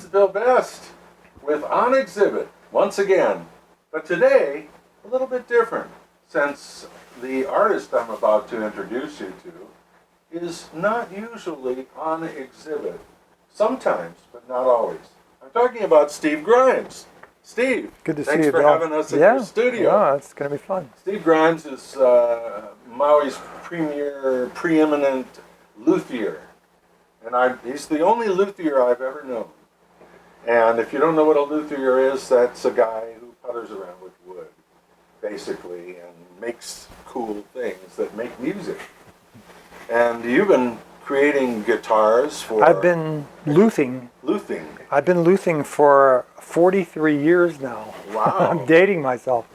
is Bill Best with On Exhibit once again. But today, a little bit different, since the artist I'm about to introduce you to is not usually on exhibit. Sometimes, but not always. I'm talking about Steve Grimes. Steve, good to see thanks you, for Bill. having us in your studio. Yeah, it's going to be fun. Steve Grimes is Maui's preeminent luthier. And he's the only luthier I've ever known. And if you don't know what a luthier is, that's a guy who putters around with wood, basically, and makes cool things that make music. And you've been creating guitars for... I've been luthing. Luthing. I've been luthing for 43 years now. Wow. I'm dating myself.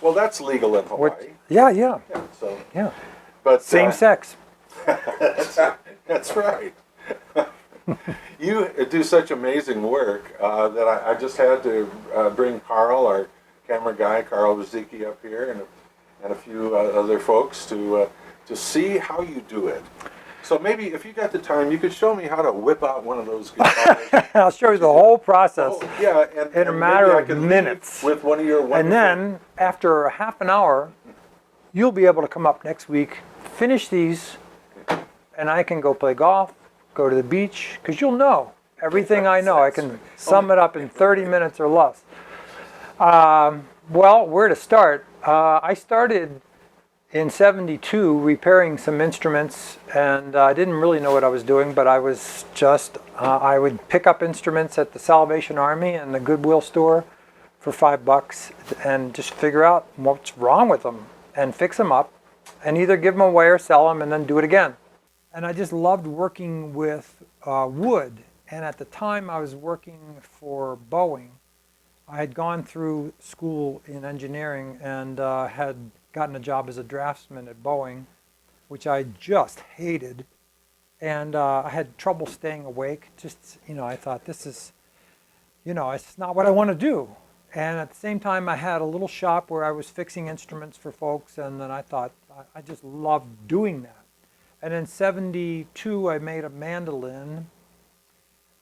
Well, that's legal in Hawaii. Yeah. Yeah. But Same sex. that's right. You do such amazing work that I just had to bring Carl, our camera guy, Carl Wazicki, up here, and a few other folks to see how you do it. So maybe if you got the time, you could show me how to whip out one of those guitars. I'll show you the whole process in a matter of minutes. With one of your wonderful... And then, after half an hour, you'll be able to come up next week, finish these, and I can go play golf, go to the beach, because you'll know everything I know. I can sum it up in 30 minutes or less. Well, where to start? I started in '72 repairing some instruments, and I didn't really know what I was doing, but I was just, I would pick up instruments at the Salvation Army and the Goodwill store for $5 and just figure out what's wrong with them and fix them up and either give them away or sell them and then do it again. And I just loved working with wood. And at the time I was working for Boeing. I had gone through school in engineering and had gotten a job as a draftsman at Boeing, which I just hated. And I had trouble staying awake. Just, I thought, this is, it's not what I want to do. And at the same time, I had a little shop where I was fixing instruments for folks. And then I thought, I just loved doing that. And in '72, I made a mandolin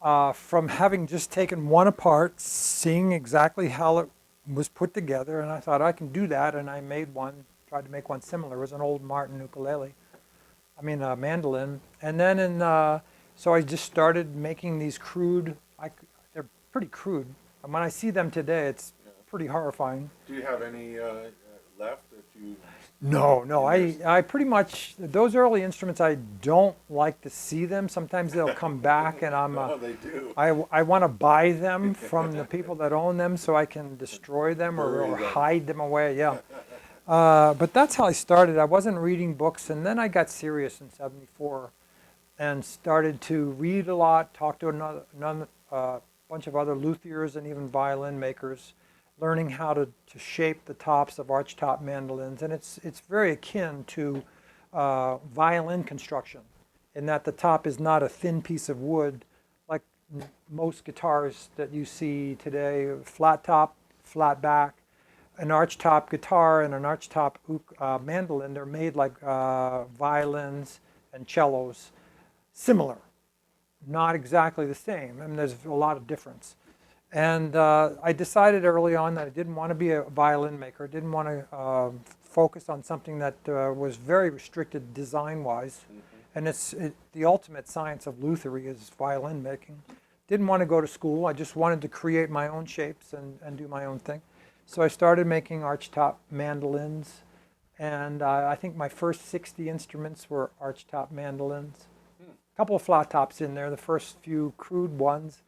from having just taken one apart, seeing exactly how it was put together, and I thought I can do that, and I made one, tried to make one similar. It was an old Martin ukulele, mandolin. And then so I just started making these crude, they're pretty crude. And when I see them today, it's pretty horrifying. Do you have any left that you... No, I pretty much, those early instruments, I don't like to see them. Sometimes they'll come back and they do. I want to buy them from the people that own them so I can destroy them or hide them away, but that's how I started. I wasn't reading books, and then I got serious in '74 and started to read a lot, talk to a bunch of other luthiers and even violin makers, learning how to shape the tops of archtop mandolins. And it's very akin to violin construction in that the top is not a thin piece of wood like most guitars that you see today, flat top, flat back. An archtop guitar and an archtop mandolin, they're made like violins and cellos, similar, not exactly the same. There's a lot of difference. And I decided early on that I didn't want to be a violin maker. I didn't want to focus on something that was very restricted design-wise. And the ultimate science of lutherie is violin making. Didn't want to go to school. I just wanted to create my own shapes and do my own thing. So I started making archtop mandolins. And I think my first 60 instruments were archtop mandolins. A couple of flat tops in there, the first few crude ones.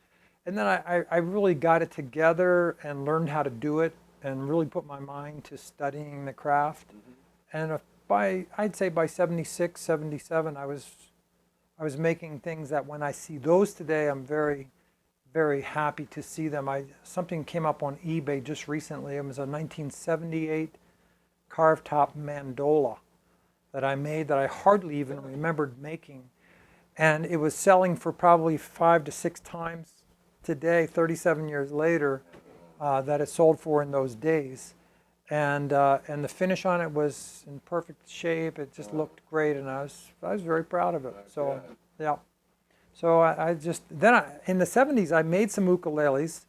And then I really got it together and learned how to do it and really put my mind to studying the craft. And I'd say by '76, '77, I was making things that when I see those today, I'm very, very happy to see them. Something came up on eBay just recently. It was a 1978 carved top mandola that I made that I hardly even remembered making. And it was selling for probably 5 to 6 times today, 37 years later, that it sold for in those days. And the finish on it was in perfect shape. It just looked great, and I was very proud of it. So So I just, in the 70s, I made some ukuleles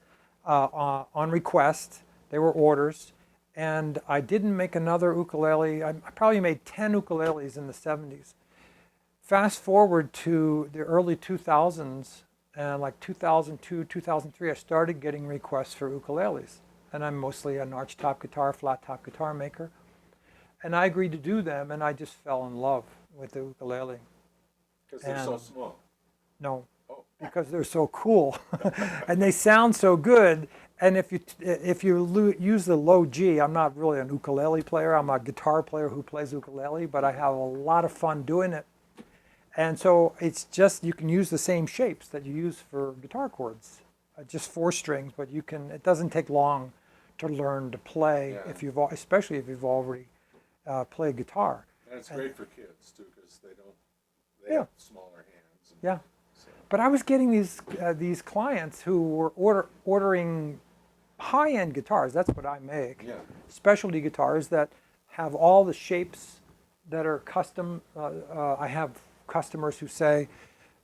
on request. They were orders. And I didn't make another ukulele. I probably made 10 ukuleles in the 70s. Fast forward to the early 2000s, and like 2002, 2003, I started getting requests for ukuleles. And I'm mostly an arch top guitar, flat top guitar maker. And I agreed to do them, and I just fell in love with the ukulele. Because they're so small. No, Oh. because they're so cool, and they sound so good. And if you use the low G, I'm not really an ukulele player. I'm a guitar player who plays ukulele, but I have a lot of fun doing it. And so it's just, you can use the same shapes that you use for guitar chords, just 4 strings, but you can. It doesn't take long to learn to play especially if you've already played guitar. And it's great for kids too, because they have smaller hands. Yeah. But I was getting these clients who were ordering high-end guitars. That's what I make. Yeah. Specialty guitars that have all the shapes that are custom. I have customers who say,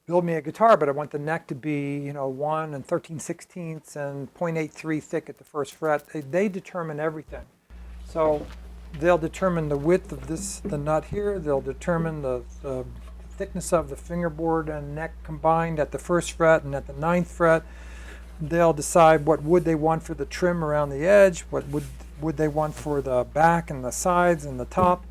build me a guitar, but I want the neck to be 1 and 13/16 and 0.83 thick at the first fret. They determine everything. So they'll determine the width of the nut here. They'll determine the thickness of the fingerboard and neck combined at the first fret and at the 9th fret. They'll decide what wood they want for the trim around the edge, what wood they want for the back and the sides and the top.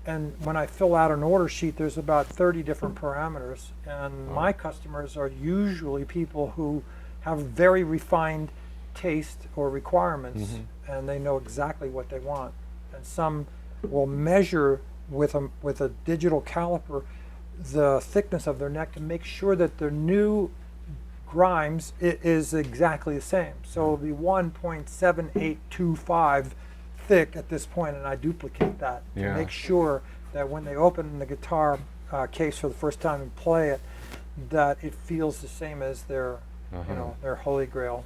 And when I fill out an order sheet, there's about 30 different parameters. And my customers are usually people who have very refined taste or requirements, and they know exactly what they want. And some will measure with a digital caliper the thickness of their neck to make sure that their new grimes is exactly the same. So it'll be 1.7825 thick at this point, and I duplicate that to make sure that when they open the guitar case for the first time and play it, that it feels the same as their their Holy Grail.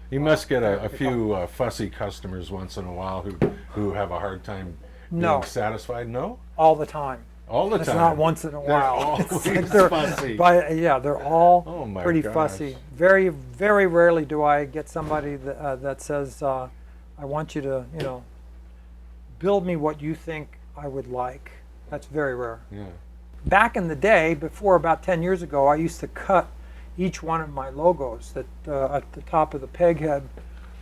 You must get a few fussy customers once in a while who have a hard time being satisfied. No, all the time. All the time. It's not once in a while. They're fussy. They're all pretty gosh. fussy. Very, very rarely do I get somebody that says, "I want you to, build me what you think I would like." That's very rare. Yeah. Back in the day, before about 10 years ago, I used to cut each one of my logos at the top of the peg head,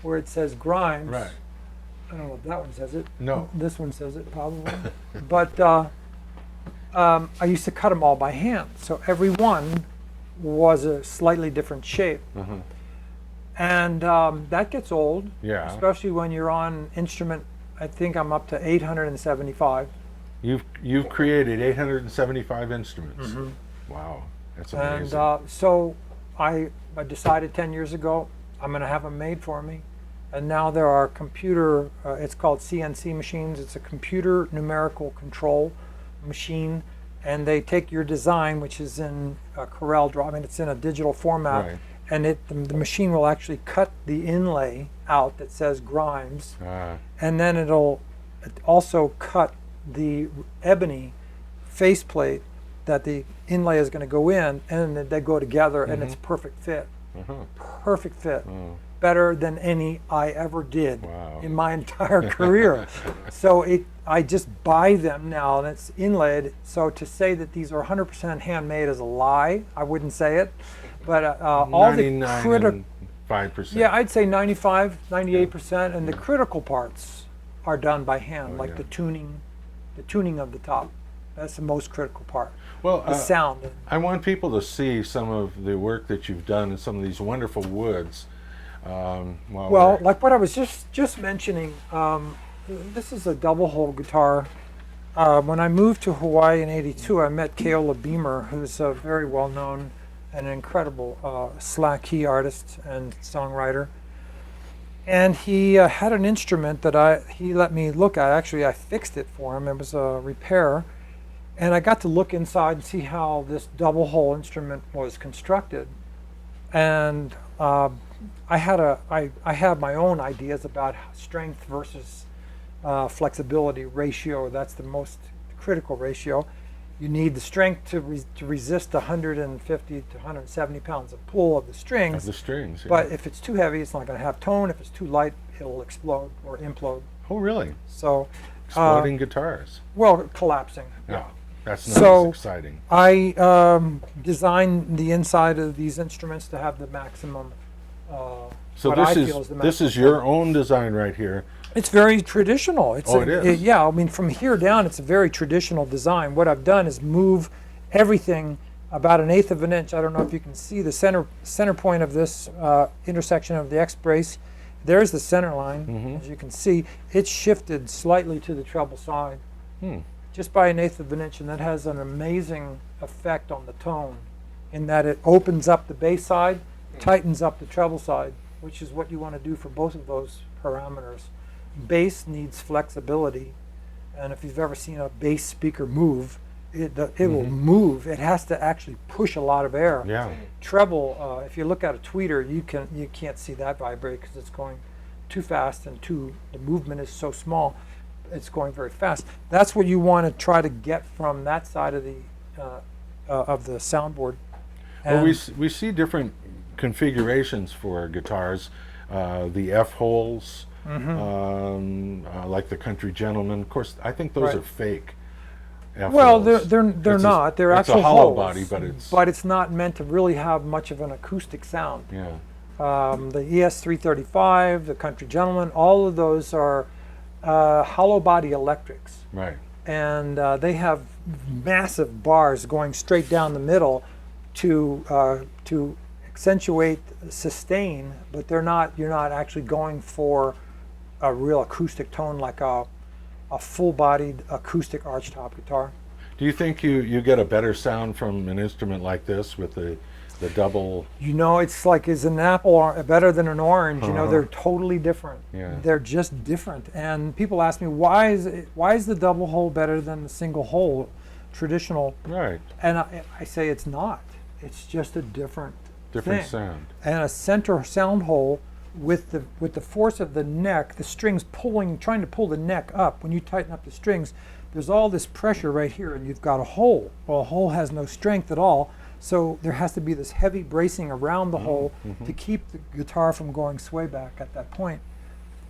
where it says Grimes. Right. I don't know if that one says it. No. This one says it probably. But I used to cut them all by hand, so every one was a slightly different shape. And that gets old, especially when you're on instrument. I think I'm up to 875. You've created 875 instruments. Wow, that's amazing. And so I decided 10 years ago I'm going to have them made for me. And now there are computer, it's called CNC machines. It's a computer numerical control machine, and they take your design, which is in a Corel Draw. I mean, it's in a digital format, and the machine will actually cut the inlay out that says Grimes, and then it'll also cut the ebony faceplate that the inlay is going to go in, and they go together, and it's perfect fit. Perfect fit. Better than any I ever did in my entire career. So I just buy them now, and it's inlaid. So to say that these are 100% handmade is a lie. I wouldn't say it. But all the critical 5%. Yeah, I'd say 95, 98%, and the critical parts are done by hand, like the tuning of the top. That's the most critical part. Well, the sound. I want people to see some of the work that you've done in some of these wonderful woods. Well, like what I was just mentioning, this is a double hole guitar. When I moved to Hawaii in '82, I met Keola Beamer, who's a very well-known and incredible slack key artist and songwriter. And he had an instrument that he let me look at. Actually, I fixed it for him. It was a repair. And I got to look inside and see how this double hole instrument was constructed. And I have my own ideas about strength versus flexibility ratio. That's the most critical ratio. You need the strength to resist 150 to 170 pounds of pull of the strings. Of the strings. Yeah. But if it's too heavy, it's not going to have tone. If it's too light, it'll explode or implode. Oh, really? So, Exploding guitars. well, collapsing. Yeah. That's not So, as exciting. I designed the inside of these instruments to have the maximum. So what I feel is the this is maximum your own design right here. It's very traditional. It's Oh, it is? Yeah, I mean, from here down, it's a very traditional design. What I've done is move everything about 1/8 of an inch. I don't know if you can see the center point of this intersection of the X brace. There's the center line. As you can see, it's shifted slightly to the treble side, just by 1/8 of an inch, and that has an amazing effect on the tone in that it opens up the bass side, tightens up the treble side, which is what you want to do for both of those parameters. Bass needs flexibility, and if you've ever seen a bass speaker move, it will move. It has to actually push a lot of air. Yeah. Treble, if you look at a tweeter, you can't see that vibrate because it's going too fast and the movement is so small. It's going very fast. That's what you want to try to get from that side of the soundboard. Well, we see different configurations for guitars. The Fholes, like the Country Gentleman. Of course, I think those Right. are fake. Well, Fholes. they're not. They're it's actual a hollow holes, body, but it's not meant to really have much of an acoustic sound. yeah. The ES335, the Country Gentleman, all of those are hollow body electrics, Right. and they have massive bars going straight down the middle to accentuate sustain, but you're not actually going for a real acoustic tone like a full-bodied acoustic archtop guitar. Do you think you get a better sound from an instrument like this with the double? You know, it's like, is an apple better than an orange? You know, they're totally different. Yeah. They're just different. And people ask me, why is the double hole better than the single hole, traditional? Right. And I say it's not. It's just a different thing. Sound. And a center sound hole with the force of the neck, the strings trying to pull the neck up. When you tighten up the strings, there's all this pressure right here, and you've got a hole. Well, a hole has no strength at all, so there has to be this heavy bracing around the hole to keep the guitar from going sway back at that point.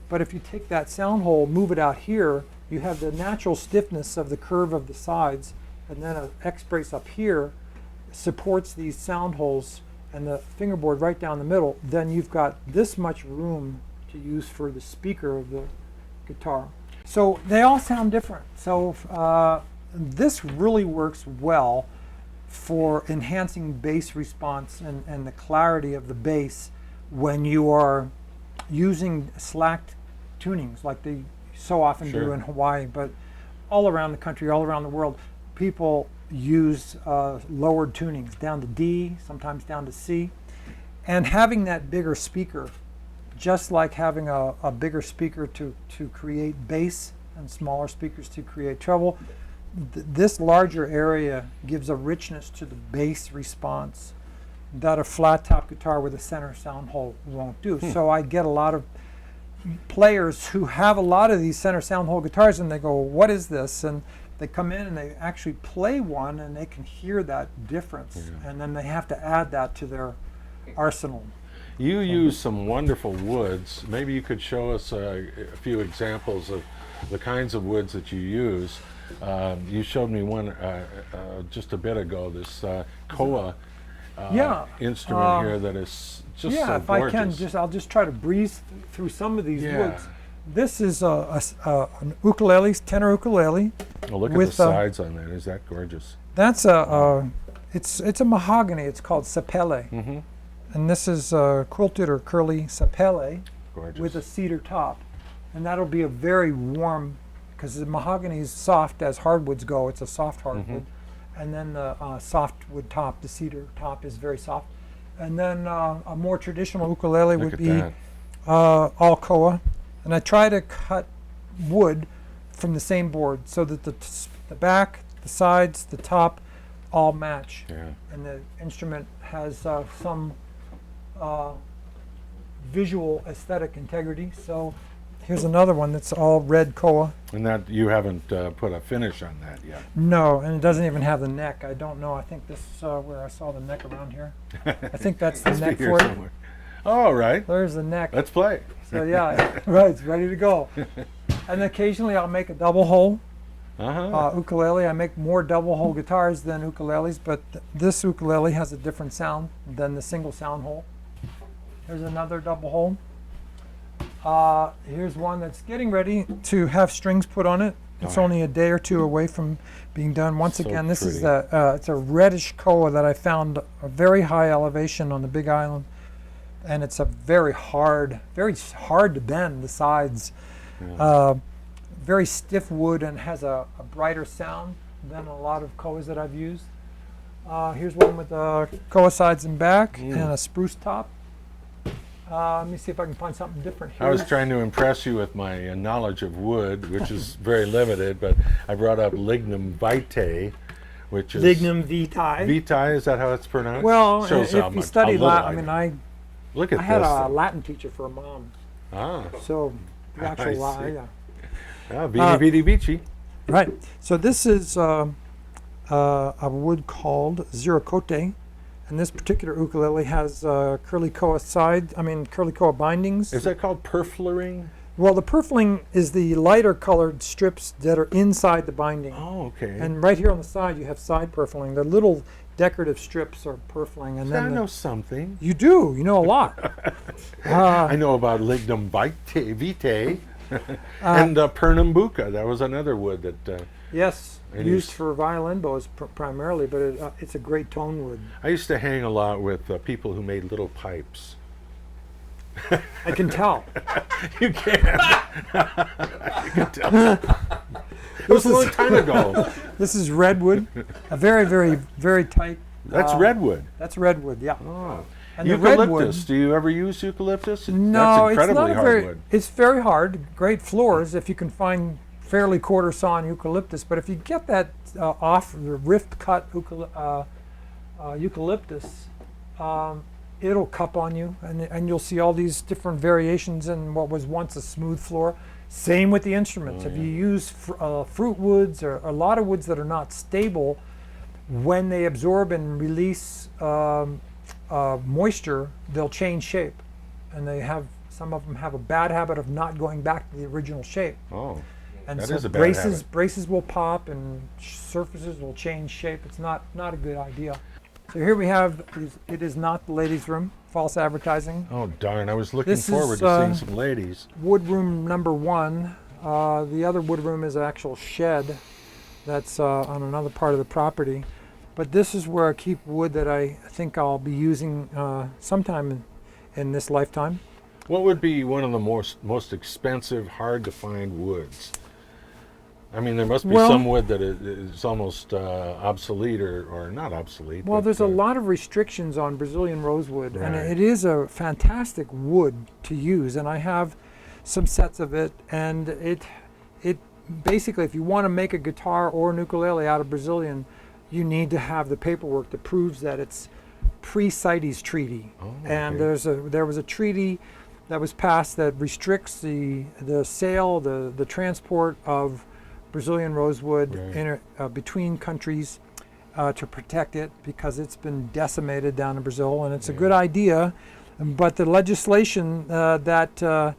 But if you take that sound hole, move it out here, you have the natural stiffness of the curve of the sides, and then an X brace up here supports these sound holes and the fingerboard right down the middle. Then you've got this much room to use for the speaker of the guitar. So they all sound different. So this really works well for enhancing bass response and the clarity of the bass when you are using slacked tunings like they so often do in Hawaii, but all around the country, all around the world, people use lowered tunings down to D, sometimes down to C. And having that bigger speaker, just like having a bigger speaker to create bass and smaller speakers to create treble, this larger area gives a richness to the bass response that a flat top guitar with a center sound hole won't do. So I get a lot of players who have a lot of these center sound hole guitars and they go, what is this? And they come in and they actually play one and they can hear that difference. And then they have to add that to their arsenal. You use some wonderful woods. Maybe you could show us a few examples of the kinds of woods that you use. You showed me one just a bit ago, this Kula instrument here that is just so if gorgeous. I can, I'll just try to breeze through some of these Yeah. woods. This is an ukulele, tenor ukulele. Oh, look at the sides on that. Is that gorgeous? That's it's a mahogany. It's called sapele. And this is quilted or curly sapele Gorgeous. with a cedar top. And that'll be a very warm, because the mahogany is soft as hardwoods go. It's a soft hardwood. And then the softwood top, the cedar top, is very soft. And then a more traditional ukulele would be all koa. And I try to cut wood from the same board so that the back, the sides, the top all match. Yeah. And the instrument has some visual aesthetic integrity. So Here's another one that's all red koa. And that you haven't put a finish on that yet. No, and it doesn't even have the neck. I don't know. I think this is where I saw the neck around here. I think that's the Must be neck here for it. somewhere. All right, There's the neck. let's play. So yeah, right, it's ready to go. And occasionally I'll make a double hole ukulele. I make more double hole guitars than ukuleles, but this ukulele has a different sound than the single sound hole. Here's another double hole. Here's one that's getting ready to have strings put on it. It's only a day or two away from being done. Once So again, this is pretty. it's a reddish koa that I found a very high elevation on the Big Island, and it's a very hard to bend the sides. Very stiff wood and has a brighter sound than a lot of koas that I've used. Here's one with koa sides and back and a spruce top. Let me see if I can find something different here. I was trying to impress you with my knowledge of wood, which is very limited, but I brought up lignum vitae, which is Lignum vitae. Vitae. Is that how it's pronounced? Well, Shows how if you much- study how little Latin, I I know. Look at I had this. a thing. Latin teacher for a mom, Ah, so the I actual see. Latin, yeah. Vidi Vidi Vici. Right. So this is a wood called Ziricote, and this particular ukulele has curly koa curly koa bindings. Is that called purfling? Well, the purfling is the lighter colored strips that are inside the binding. Oh, okay. And right here on the side, you have side purfling. The little decorative strips are purfling, and I then know something. you do. You know a lot. I know about lignum vitae and pernambuca. That was another wood that Yes, And used he's- for violin bows primarily, but it's a great tone wood. I used to hang a lot with people who made little pipes. I can tell. You can. You can tell. It was a long time ago. This is redwood, a very, very, very tight. That's redwood. That's redwood, yeah. Oh. And the redwood. Eucalyptus. Do you ever use eucalyptus? No, That's it's not incredibly a hardwood. very. It's very hard. Great floors if you can find fairly quarter sawn eucalyptus. But if you get that off the rift cut eucalyptus, it'll cup on you, and you'll see all these different variations in what was once a smooth floor. Same with the instruments. If you use fruit woods or a lot of woods that are not stable, when they absorb and release moisture, they'll change shape, and some of them have a bad habit of not going back to the original shape. Oh, And that so is a bad habit. braces will pop and surfaces will change shape. It's not a good idea. So here we have, it is not the ladies' room, false advertising. Oh darn! I was looking This forward is, to seeing some ladies. Wood room number 1. The other wood room is an actual shed that's on another part of the property. But this is where I keep wood that I think I'll be using sometime in this lifetime. What would be one of the most expensive, hard to find woods? I mean, there must be Well- some wood that is almost obsolete or not obsolete. Well, but, there's a lot of restrictions on Brazilian rosewood, and Right. it is a fantastic wood to use. And I have some sets of it, and it basically, if you want to make a guitar or an ukulele out of Brazilian, you need to have the paperwork that proves that it's pre-CITES treaty. Oh, And okay. there was a treaty that was passed that restricts the sale, the transport of Brazilian rosewood Right. between countries to protect it, because it's been decimated down in Brazil, and it's a good idea, but the legislation that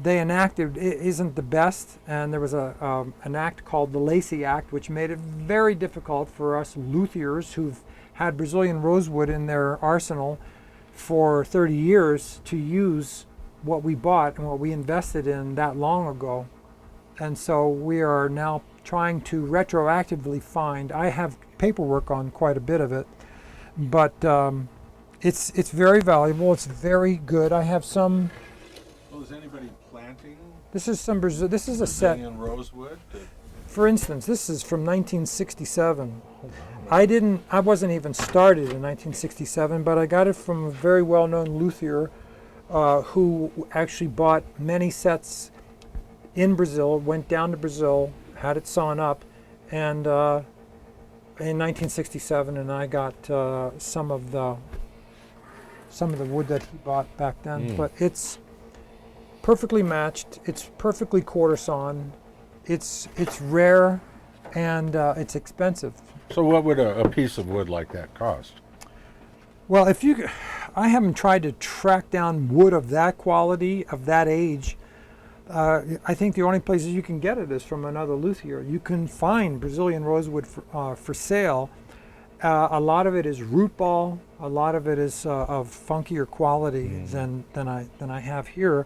they enacted isn't the best, and there was an act called the Lacey Act, which made it very difficult for us luthiers who've had Brazilian rosewood in their arsenal for 30 years to use what we bought and what we invested in that long ago. And so we are now trying to retroactively find. I have paperwork on quite a bit of it, but it's very valuable. It's very good. I have some. Well, is anybody planting This is some Brazil. This is a set. Brazilian rosewood? For instance, this is from 1967. I wasn't even started in 1967, but I got it from a very well-known luthier who actually bought many sets in Brazil, went down to Brazil, had it sawn up, and in 1967, and I got some of the wood that he bought back then. But it's perfectly matched. It's perfectly quarter sawn. It's rare, and it's expensive. So what would a piece of wood like that cost? Well, I haven't tried to track down wood of that quality, of that age. I think the only places you can get it is from another luthier. You can find Brazilian rosewood for sale. A lot of it is root ball. A lot of it is of funkier quality than I have here.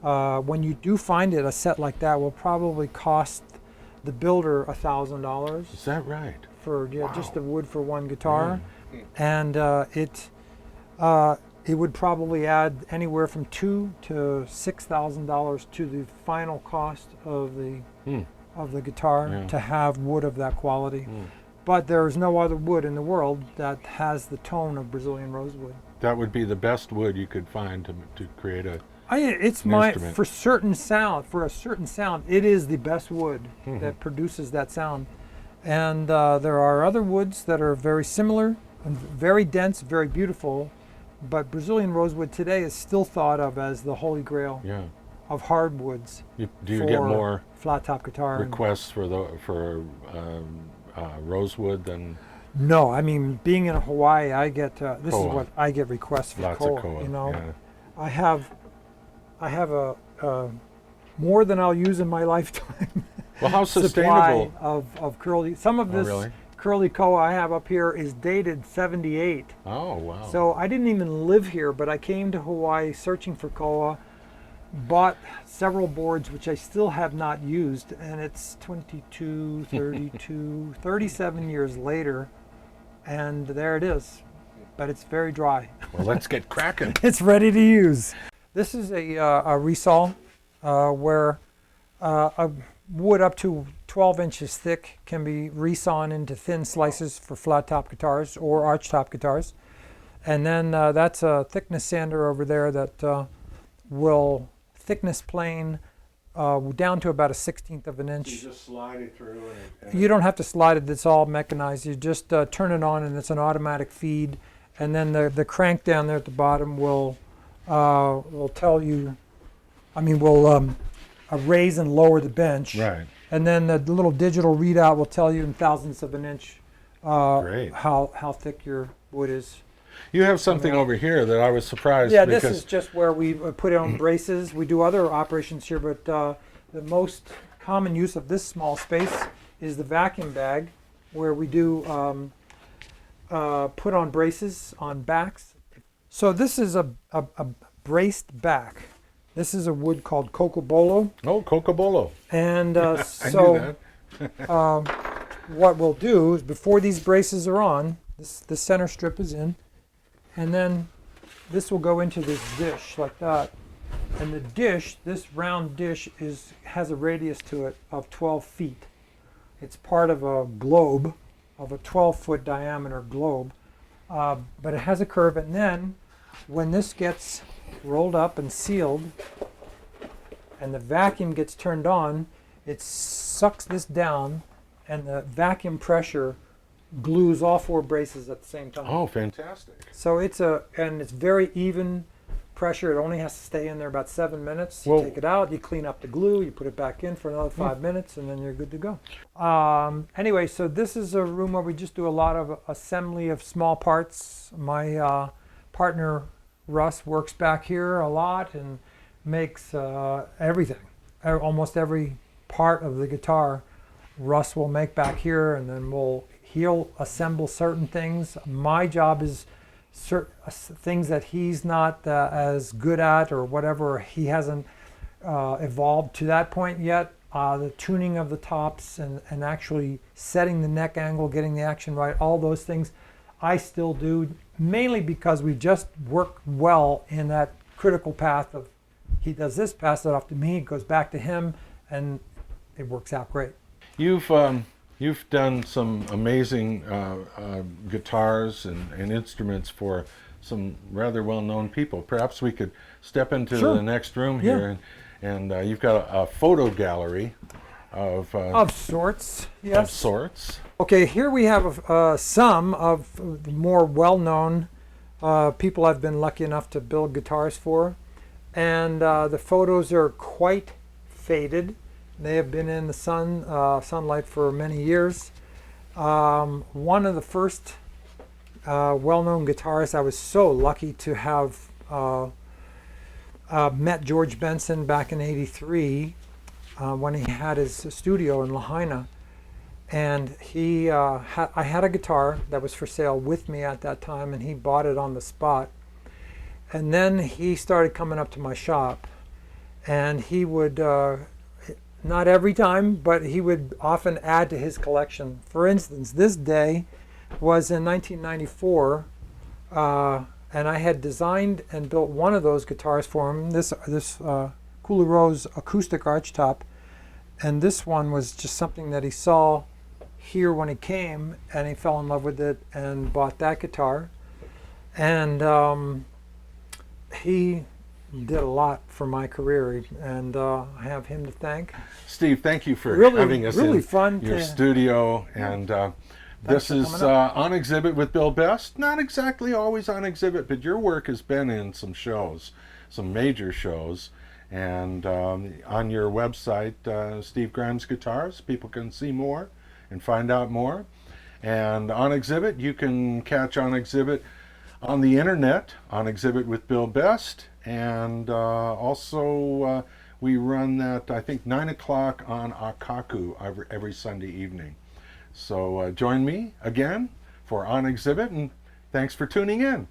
When you do find it, a set like that will probably cost the builder $1,000. Is that right? For Wow. just the wood for one guitar, and it would probably add anywhere from $2,000 to $6,000 to the final cost of the guitar to have wood of that quality. But there is no other wood in the world that has the tone of Brazilian rosewood. That would be the best wood you could find to create a. It's instrument. for a certain sound, it is the best wood that produces that sound. And there are other woods that are very similar and very dense, very beautiful. But Brazilian rosewood today is still thought of as the holy grail of hardwoods. Do you get more flat top guitar requests for rosewood than? No, I mean, being in Hawaii, I get this Koa. is what I get requests for. Lots koa, of koa. You know, Yeah. I have a more than I'll use in my lifetime. Well, how Supply sustainable? of curly. Some of this really? curly koa I have up here is dated 78. Oh, wow. So I didn't even live here, but I came to Hawaii searching for koa, bought several boards which I still have not used, and it's 22, 32, 37 years later, and there it is. But it's very dry. Well, let's get cracking. It's ready to use. This is a resaw where a wood up to 12 inches thick can be resawn into thin slices for flat top guitars or arch top guitars. And then that's a thickness sander over there that will thickness plane down to about a 1/16 of an inch. You just slide it through You don't have to slide it, it's all mechanized. You just turn it on and it's an automatic feed. And then the crank down there at the bottom will tell you, will raise and lower the bench. Right. And then the little digital readout will tell you in thousandths of an inch Great. how thick your wood is. You have something over here that I was surprised Yeah, because this is just where we put it on braces. We do other operations here, but the most common use of this small space is the vacuum bag, where we do put on braces on backs. So this is a braced back. This is a wood called cocobolo. Oh, cocobolo. And I so knew that. what we'll do is before these braces are on, the center strip is in, and then this will go into this dish like that. And the dish, this round dish, has a radius to it of 12 feet. It's part of a globe, of a 12-foot diameter globe, but it has a curve. And then when this gets rolled up and sealed and the vacuum gets turned on, it sucks this down and the vacuum pressure glues all four braces at the same time. Oh, fantastic. So it's very even pressure. It only has to stay in there about 7 minutes. You Well- take it out, you clean up the glue, you put it back in for another 5 minutes, and then you're good to go. Anyway, so this is a room where we just do a lot of assembly of small parts. My partner Russ works back here a lot and makes everything. Almost every part of the guitar Russ will make back here, and then he'll assemble certain things. My job is things that he's not as good at, or whatever. He hasn't evolved to that point yet. The tuning of the tops and actually setting the neck angle, getting the action right, all those things I still do, mainly because we just work well in that critical path of he does this, pass it off to me, it goes back to him, and it works out great. You've done some amazing guitars and instruments for some rather well-known people. Perhaps we could step into Sure. the next room here, and you've got a photo gallery of Sorts, of yes. sorts. Okay, here we have some of the more well-known people I've been lucky enough to build guitars for. and the photos are quite faded. They have been in the sunlight for many years. One of the first well-known guitarists, I was so lucky to have met George Benson back in '83 when he had his studio in Lahaina. And I had a guitar that was for sale with me at that time, and he bought it on the spot. And then he started coming up to my shop, and he would, not every time, but he would often add to his collection. For instance, this day was in 1994, and I had designed and built one of those guitars for him, this Kula Rose acoustic archtop, and this one was just something that he saw here when he came, and he fell in love with it and bought that guitar. And he did a lot for my career, and I have him to thank. Steve, thank you for Really, having us really in fun your to- studio. And this for is coming up. on exhibit with Bill Best. Not exactly always on exhibit, but your work has been in some shows, some major shows. And on your website, Steve Grimes Guitars, people can see more and find out more. And on exhibit, you can catch on exhibit on the internet, on exhibit with Bill Best. And also we run that, I think, 9 o'clock on Akaku every Sunday evening. So join me again for On Exhibit, and thanks for tuning in.